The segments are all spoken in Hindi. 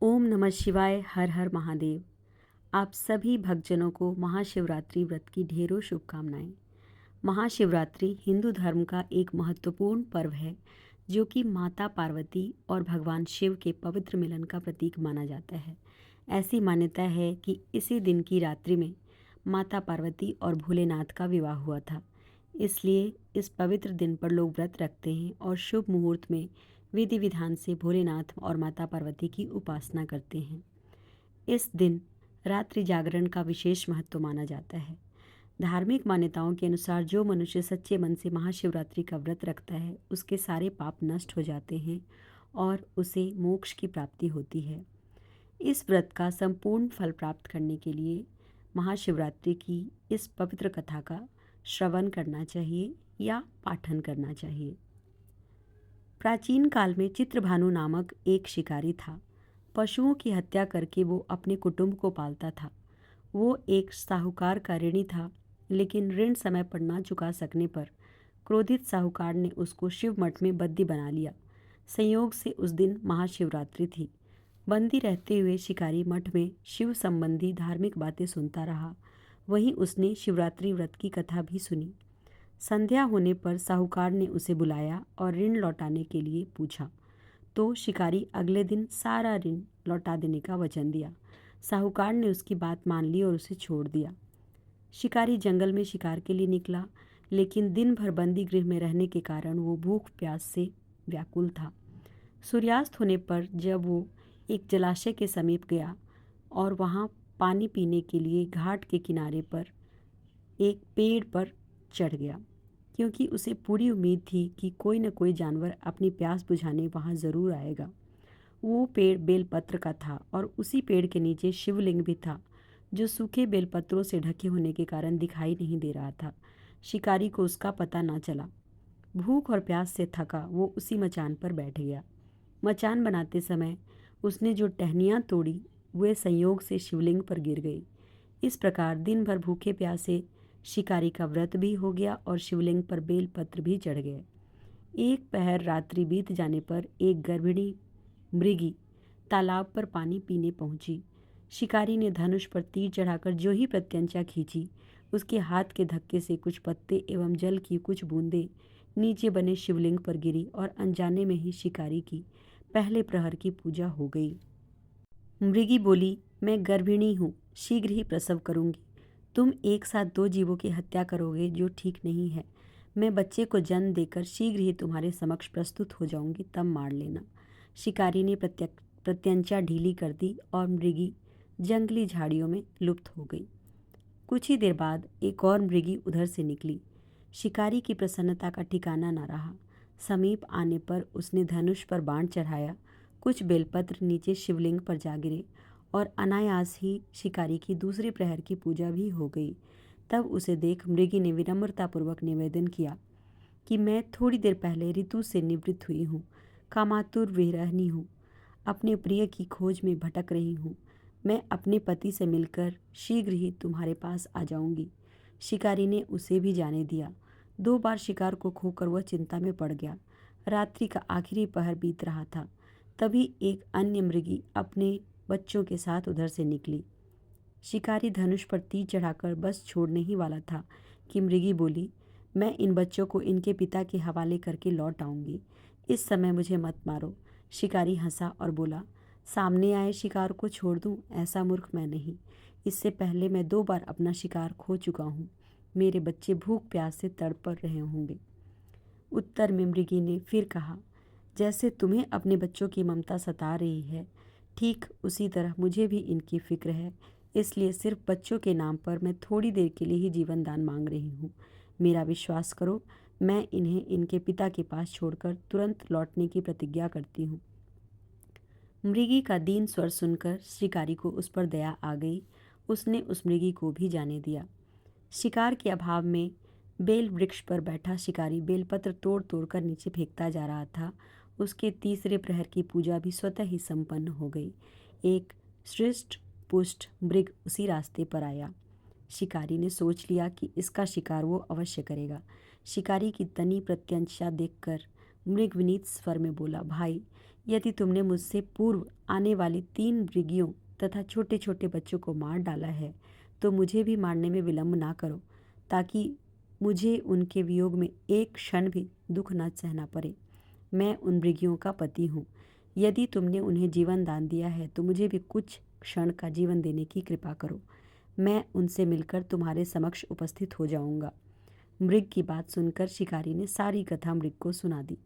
ओम नमः शिवाय। हर हर महादेव। आप सभी भक्तजनों को महाशिवरात्रि व्रत की ढेरों शुभकामनाएं। महाशिवरात्रि हिंदू धर्म का एक महत्वपूर्ण पर्व है जो कि माता पार्वती और भगवान शिव के पवित्र मिलन का प्रतीक माना जाता है। ऐसी मान्यता है कि इसी दिन की रात्रि में माता पार्वती और भोलेनाथ का विवाह हुआ था। इसलिए इस पवित्र दिन पर लोग व्रत रखते हैं और शुभ मुहूर्त में विधि विधान से भोलेनाथ और माता पार्वती की उपासना करते हैं। इस दिन रात्रि जागरण का विशेष महत्व माना जाता है। धार्मिक मान्यताओं के अनुसार जो मनुष्य सच्चे मन से महाशिवरात्रि का व्रत रखता है उसके सारे पाप नष्ट हो जाते हैं और उसे मोक्ष की प्राप्ति होती है। इस व्रत का संपूर्ण फल प्राप्त करने के लिए महाशिवरात्रि की इस पवित्र कथा का श्रवण करना चाहिए या पाठन करना चाहिए। प्राचीन काल में चित्रभानु नामक एक शिकारी था। पशुओं की हत्या करके वो अपने कुटुंब को पालता था। वो एक साहूकार का ऋणी था, लेकिन ऋण समय पर ना चुका सकने पर क्रोधित साहूकार ने उसको शिव मठ में बंदी बना लिया। संयोग से उस दिन महाशिवरात्रि थी। बंदी रहते हुए शिकारी मठ में शिव संबंधी धार्मिक बातें सुनता रहा। वहीं उसने शिवरात्रि व्रत की कथा भी सुनी। संध्या होने पर साहूकार ने उसे बुलाया और ऋण लौटाने के लिए पूछा, तो शिकारी अगले दिन सारा ऋण लौटा देने का वचन दिया। साहूकार ने उसकी बात मान ली और उसे छोड़ दिया। शिकारी जंगल में शिकार के लिए निकला, लेकिन दिन भर बंदी गृह में रहने के कारण वो भूख प्यास से व्याकुल था। सूर्यास्त होने पर जब वो एक जलाशय के समीप गया और वहाँ पानी पीने के लिए घाट के किनारे पर एक पेड़ पर चढ़ गया, क्योंकि उसे पूरी उम्मीद थी कि कोई न कोई जानवर अपनी प्यास बुझाने वहाँ ज़रूर आएगा। वो पेड़ बेलपत्र का था और उसी पेड़ के नीचे शिवलिंग भी था, जो सूखे बेलपत्रों से ढके होने के कारण दिखाई नहीं दे रहा था। शिकारी को उसका पता ना चला। भूख और प्यास से थका वो उसी मचान पर बैठ गया। मचान बनाते समय उसने जो टहनियाँ तोड़ी वे संयोग से शिवलिंग पर गिर गई। इस प्रकार दिन भर भूखे प्यासे शिकारी का व्रत भी हो गया और शिवलिंग पर बेलपत्र भी चढ़ गए। एक पहर रात्रि बीत जाने पर एक गर्भिणी मृगी तालाब पर पानी पीने पहुंची। शिकारी ने धनुष पर तीर चढ़ाकर जो ही प्रत्यंचा खींची, उसके हाथ के धक्के से कुछ पत्ते एवं जल की कुछ बूंदें नीचे बने शिवलिंग पर गिरी और अनजाने में ही शिकारी की पहले प्रहर की पूजा हो गई। मृगी बोली, मैं गर्भिणी हूँ, शीघ्र ही प्रसव करूंगी। तुम एक साथ दो जीवों की हत्या करोगे जो ठीक नहीं है। मैं बच्चे को जन्म देकर शीघ्र ही तुम्हारे समक्ष प्रस्तुत हो जाऊंगी, तब मार लेना। शिकारी ने प्रत्यंचा ढीली कर दी और मृगी जंगली झाड़ियों में लुप्त हो गई। कुछ ही देर बाद एक और मृगी उधर से निकली। शिकारी की प्रसन्नता का ठिकाना न रहा। समीप आने पर उसने धनुष पर बाण चढ़ाया। कुछ बेलपत्र नीचे शिवलिंग पर जा गिरे और अनायास ही शिकारी की दूसरे प्रहर की पूजा भी हो गई। तब उसे देख मृगी ने विनम्रतापूर्वक निवेदन किया कि मैं थोड़ी देर पहले ऋतु से निवृत्त हुई हूँ, कामातुर विरहिणी हूँ, अपने प्रिय की खोज में भटक रही हूँ। मैं अपने पति से मिलकर शीघ्र ही तुम्हारे पास आ जाऊंगी। शिकारी ने उसे भी जाने दिया। 2 बार शिकार को खोकर वह चिंता में पड़ गया। रात्रि का आखिरी पहर बीत रहा था। तभी एक अन्य मृगी अपने बच्चों के साथ उधर से निकली। शिकारी धनुष पर तीर चढ़ाकर बस छोड़ने ही वाला था कि मृगी बोली, मैं इन बच्चों को इनके पिता के हवाले करके लौट आऊंगी। इस समय मुझे मत मारो। शिकारी हंसा और बोला, सामने आए शिकार को छोड़ दूं, ऐसा मूर्ख मैं नहीं। इससे पहले मैं 2 बार अपना शिकार खो चुका हूँ। मेरे बच्चे भूख प्यास से तड़प रहे होंगे। उत्तर में मृगी ने फिर कहा, जैसे तुम्हें अपने बच्चों की ममता सता रही है, ठीक उसी तरह मुझे भी इनकी फिक्र है। इसलिए सिर्फ बच्चों के नाम पर मैं थोड़ी देर के लिए ही जीवन दान मांग रही हूँ। मेरा विश्वास करो, मैं इन्हें इनके पिता के पास छोड़कर तुरंत लौटने की प्रतिज्ञा करती हूँ। मृगी का दीन स्वर सुनकर शिकारी को उस पर दया आ गई। उसने उस मृगी को भी जाने दिया। शिकार के अभाव में बेल वृक्ष पर बैठा शिकारी बेलपत्र तोड़ तोड़ कर नीचे फेंकता जा रहा था। उसके तीसरे प्रहर की पूजा भी स्वतः ही संपन्न हो गई। एक श्रेष्ठ पुष्ट मृग उसी रास्ते पर आया। शिकारी ने सोच लिया कि इसका शिकार वो अवश्य करेगा। शिकारी की तनी प्रत्यंचा देखकर मृग विनीत स्वर में बोला, भाई, यदि तुमने मुझसे पूर्व आने वाली 3 मृगियों तथा छोटे छोटे बच्चों को मार डाला है तो मुझे भी मारने में विलंब ना करो, ताकि मुझे उनके वियोग में एक क्षण भी दुख न सहना पड़े। मैं उन मृगियों का पति हूँ। यदि तुमने उन्हें जीवन दान दिया है तो मुझे भी कुछ क्षण का जीवन देने की कृपा करो। मैं उनसे मिलकर तुम्हारे समक्ष उपस्थित हो जाऊंगा। मृग की बात सुनकर शिकारी ने सारी कथा मृग को सुना दी।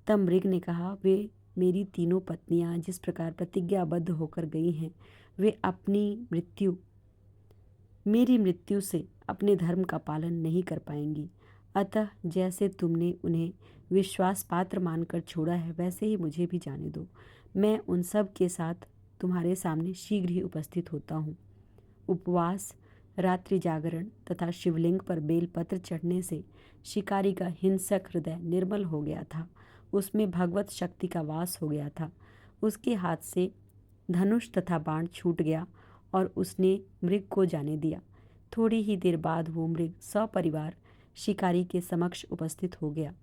तब मृग ने कहा, वे मेरी तीनों पत्नियां जिस प्रकार प्रतिज्ञाबद्ध होकर गई हैं, वे मेरी मृत्यु से अपने धर्म का पालन नहीं कर पाएंगी। अतः जैसे तुमने उन्हें विश्वास पात्र मानकर छोड़ा है, वैसे ही मुझे भी जाने दो। मैं उन सब के साथ तुम्हारे सामने शीघ्र ही उपस्थित होता हूँ। उपवास, रात्रि जागरण तथा शिवलिंग पर बेलपत्र चढ़ने से शिकारी का हिंसक हृदय निर्मल हो गया था। उसमें भगवत शक्ति का वास हो गया था। उसके हाथ से धनुष तथा बाण छूट गया और उसने मृग को जाने दिया। थोड़ी ही देर बाद वो मृग सपरिवार शिकारी के समक्ष उपस्थित हो गया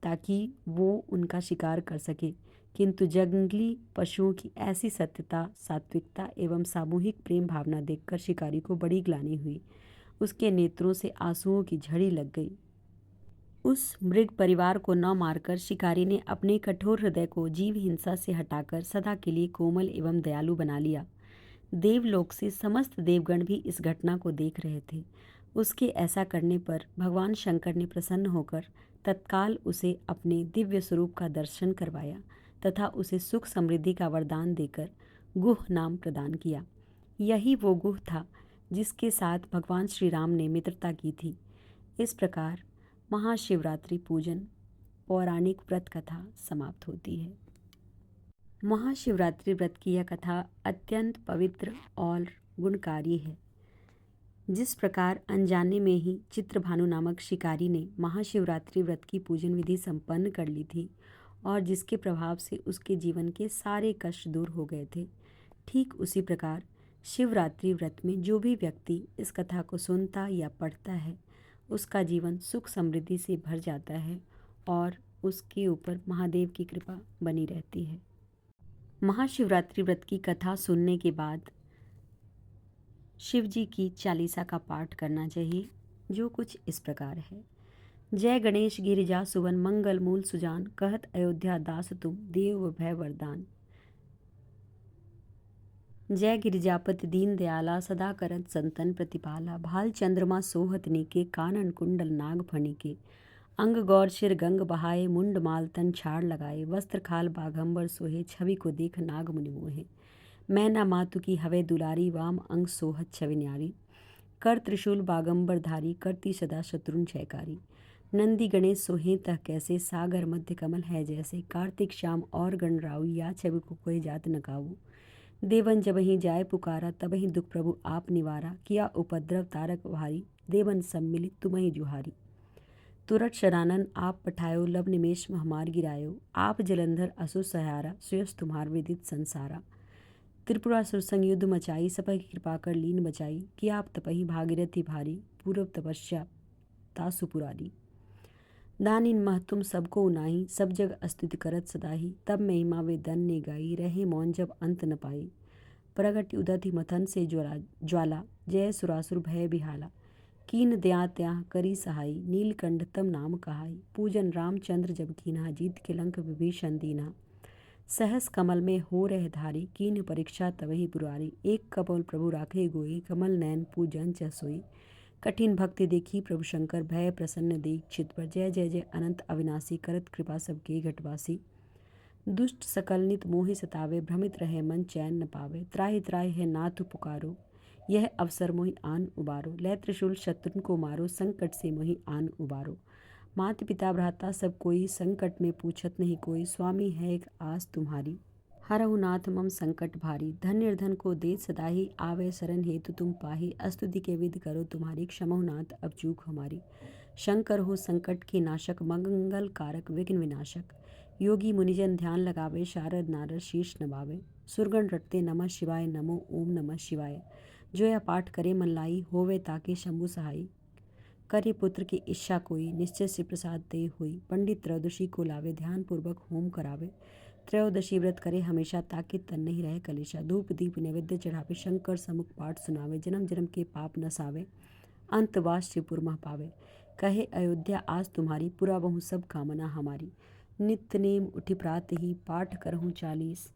ताकि वो उनका शिकार कर सके। किंतु जंगली पशुओं की ऐसी सत्यता, सात्विकता एवं सामूहिक प्रेम भावना देखकर शिकारी को बड़ी ग्लानि हुई। उसके नेत्रों से आंसुओं की झड़ी लग गई। उस मृग परिवार को न मारकर शिकारी ने अपने कठोर हृदय को जीव हिंसा से हटाकर सदा के लिए कोमल एवं दयालु बना लिया। देवलोक से समस्त देवगण भी इस घटना को देख रहे थे। उसके ऐसा करने पर भगवान शंकर ने प्रसन्न होकर तत्काल उसे अपने दिव्य स्वरूप का दर्शन करवाया तथा उसे सुख समृद्धि का वरदान देकर गुह नाम प्रदान किया। यही वो गुह था जिसके साथ भगवान श्री राम ने मित्रता की थी। इस प्रकार महाशिवरात्रि पूजन पौराणिक व्रत कथा समाप्त होती है। महाशिवरात्रि व्रत की यह कथा अत्यंत पवित्र और गुणकारी है। जिस प्रकार अनजाने में ही चित्रभानु नामक शिकारी ने महाशिवरात्रि व्रत की पूजन विधि संपन्न कर ली थी और जिसके प्रभाव से उसके जीवन के सारे कष्ट दूर हो गए थे, ठीक उसी प्रकार शिवरात्रि व्रत में जो भी व्यक्ति इस कथा को सुनता या पढ़ता है, उसका जीवन सुख समृद्धि से भर जाता है और उसके ऊपर महादेव की कृपा बनी रहती है। महाशिवरात्रि व्रत की कथा सुनने के बाद शिव जी की चालीसा का पाठ करना चाहिए, जो कुछ इस प्रकार है। जय गणेश गिरिजा सुवन मंगल मूल सुजान, कहत अयोध्या दास तुम देव भय वरदान। जय गिरिजापति दीन दयाला, सदा करत संतन प्रतिपाला, भाल चंद्रमा सोहत नीके, कानन कुंडल नाग फणिके, अंग गौर शिर गंग बहाए, मुंड माल तन छाड़ लगाए, वस्त्र खाल बाघंबर सोहे, छवि को देख नाग मुनि मोहे, मैना मातु की हवे दुलारी, वाम अंग सोहत छवि न्यारी, कर त्रिशूल बागंबर धारी, करती सदा शत्रुन जयकारी, नंदी गणेश सोहे तह कैसे, सागर मध्य कमल है जैसे, कार्तिक श्याम और गण राऊ, या छवि को कोई जात न काऊ, देवन जब ही जाय पुकारा, तब ही दुख प्रभु आप निवारा, किया उपद्रव तारक भारी, देवन सम्मिलित तुम्हि जुहारी, तुरत शरानन आप पठायो, लब निमेष में हमार गिरायो, आप जलंधर असुर सहारा, सुयस तुम्हार विदित संसारा, त्रिपुरासुर संग युद्ध मचाई, सपह की कृपा कर लीन बचाई, किया आप तपहि भागीरथी भारी, पूर्व तपस्या तासु पुरारी, दान इन महतुम सबको उनाही, सब जग स्तुति करत सदाही, तब महिमा वे दन ने गाई, रहे मौन जब अंत न पाई, प्रगट उदधि मथन से ज्वाला, जय सुरासुर भय बिहाला, कीन दया त्याह करी सहाई, नीलकंठ तम नाम कहाई, पूजन रामचंद्र जब कीन्हा, जीत के लंक विभीषण दीन्हा, सहस कमल में हो रह धारी, कीन परीक्षा तवहि पुरारी, एक कपोल प्रभु राखे गोई, कमल नयन पूजन च सोई, कठिन भक्ति देखी प्रभु शंकर, भय प्रसन्न देख चित पर, जय जय जय अनंत अविनाशी, करत कृपा सबके घटवासी, दुष्ट सकल नित मोहि सतावे, भ्रमित रहे मन चैन न पावे, त्राहि त्राहि है नाथ पुकारो, यह अवसर मोहि आन उबारो, लै त्रिशूल शत्रुन को मारो, संकट से मोहि आन उबारो, मात पिता भ्राता सब कोई, संकट में पूछत नहीं कोई, स्वामी है एक आस तुम्हारी, हरहु नाथ मम संकट भारी, धन निर्धन को देत सदाही, आवे शरण हेतु तुम पाही, अस्तुति के विध करो तुम्हारी, क्षमहु नाथ अब चूक हमारी, शंकर हो संकट के नाशक, मंगल कारक विघ्न विनाशक, योगी मुनिजन ध्यान लगावे, शारद नारद शीश नवावे, सुरगण रटते नमः शिवाय, नमो ओम नमः शिवाय, जो यह पाठ करे मन लाई, होवे ताके शंभु सहाई, करे पुत्र की इच्छा कोई, निश्चय से प्रसाद दे हुई, पंडित त्रयोदशी को लावे, ध्यान पूर्वक होम करावे, त्रयोदशी व्रत करे हमेशा ताकि तन नहीं रहे कलेशा। धूप दीप नैवेद्य चढ़ावे शंकर समुख पाठ सुनावे। जन्म जन्म के पाप न सावे अंतवास शिवपुर मह पावे। कहे अयोध्या आज तुम्हारी पूरा बहु सब कामना हमारी। नित्य नेम उठि प्रात ही पाठ करहूँ 40।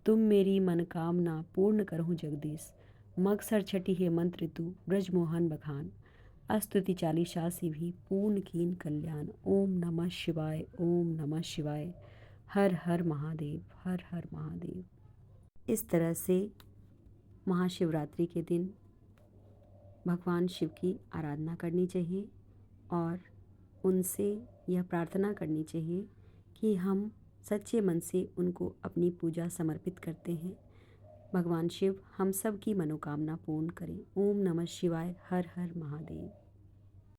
तुम मेरी मनकामना पूर्ण करहूँ जगदीश। मगसर छठी है मंत्र तू ब्रजमोहन बखान। अस्तुति 40 भी पूर्ण कीन कल्याण। ओम नमः शिवाय ओम नमः शिवाय। हर हर महादेव हर हर महादेव। इस तरह से महाशिवरात्रि के दिन भगवान शिव की आराधना करनी चाहिए और उनसे यह प्रार्थना करनी चाहिए कि हम सच्चे मन से उनको अपनी पूजा समर्पित करते हैं। भगवान शिव हम सब की मनोकामना पूर्ण करें। ओम नमः शिवाय। हर हर महादेव।